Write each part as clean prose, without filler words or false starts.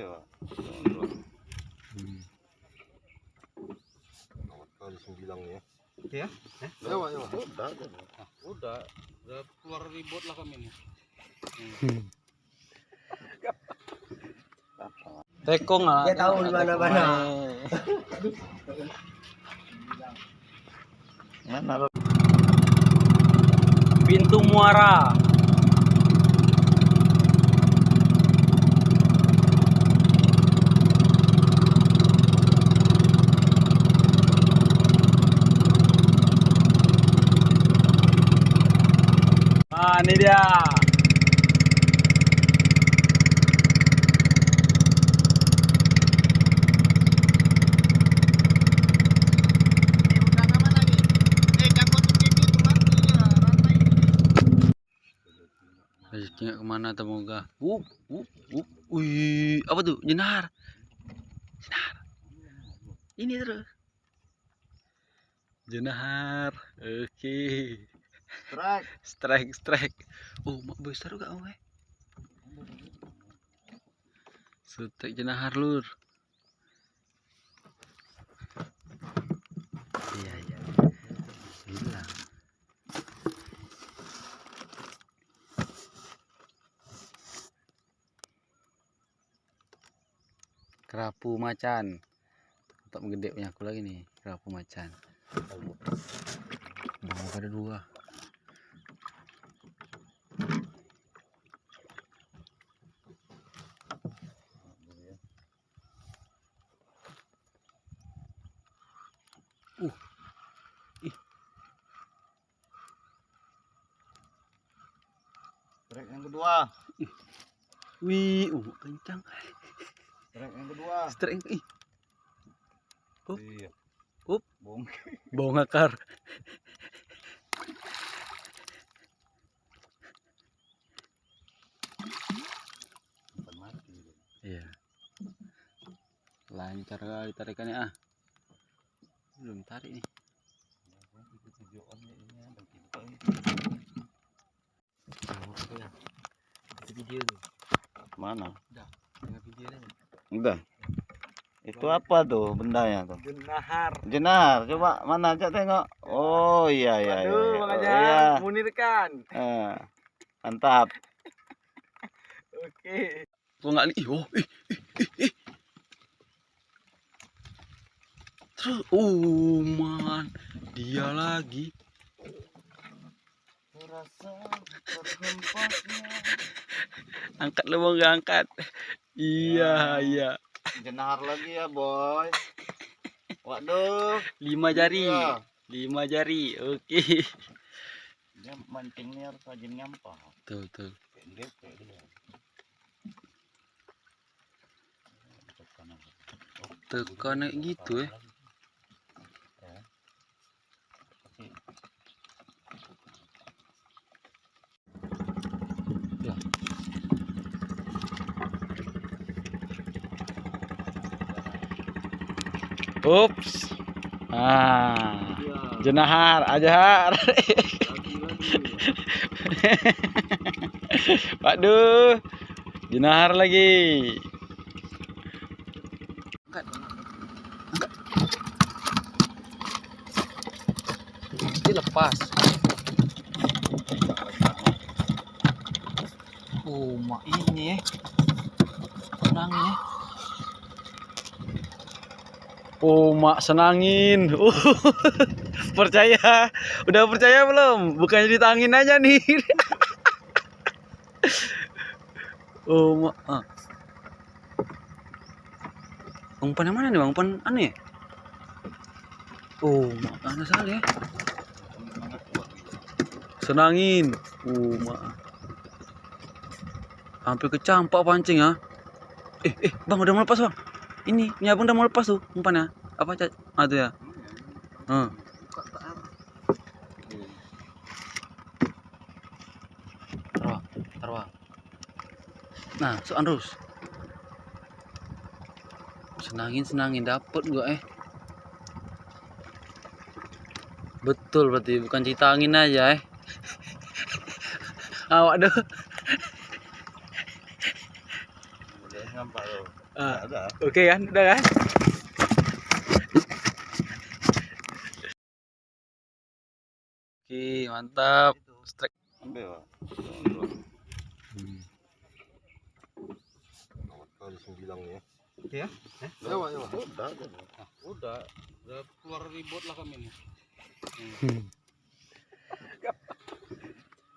Pak. Kali 9 ya. Ya? Udah keluar ribut lah kami nih. Tekong lah. Dia tahu di mana-mana. Mana lo? Pintu Muara. Nah, ini dia. Rezekinya kemana semoga. Wih, apa tuh? Jenar. Ini terus. Jenar. Oke. Strike. Oh, mak besar juga oke. Sutek jenahar lur. Iya. Hilang. Kerapu macan. Untuk menggede punya aku lagi nih, kerapu macan. Mau ada 2. Strike yang kedua. Wih, kencang. Strike yang kedua. Strike. Iya. Bau ngakar. Iya. Lancar kali tarikannya Belum tarik nih. Video tuh. Mana? Udah, tengah video aja. Udah. Itu apa tuh bendanya tuh? Jenar. Coba mana aja tengok. Oh iya. Aduh, Bang Oh, Ajang, iya. munirkan. Mantap. Oke. Gua nggak nih. Terus, man, dia lagi. Angkat lo mau nggak angkat? Iya. Jenar lagi ya boy. Waduh. 5 jari. Iya. 5 jari. Oke. Dia mancingnya harus rajin nyampah. Tuh. Tekan gitu ya. Ups. Jenahar ajar. Waduh. Jenahar lagi. Angkat. Ini lepas. Mak ini ya. Senangnya. Mak senangin. Percaya. Udah percaya belum? Bukannya ditangin aja nih. Mak. Umpan yang mana nih, Bang? Umpan aneh. Mak aneh sekali ya. Senangin. Mak. Hampir kecampak pancing ya. Bang udah mau lepas, Bang. Ini abang udah mau lepas tuh umpannya. Apa tuh ya? Taruh. Nah, soan terus. Senangin dapet gua Betul berarti bukan cerita angin aja Awak deh. Ada. Oke kan, udah kan? Oke, mantap. Strike. Ambil, Pak. Kali 9 ya. Ya? Udah keluar ribut lah kami nih.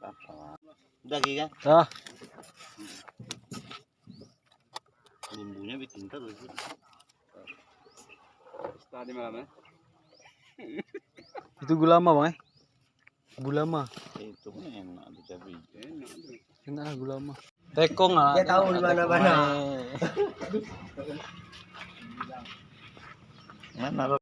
Apa? Udah Ki kan? Ah, Bumbunya bikin terus. tadi malam ya. Itu gula lama, Bang, Gula lama. Itu pun enak dicabai. Enak lah gula lama. Tekong lah. Dia tahu di mana-mana. Mana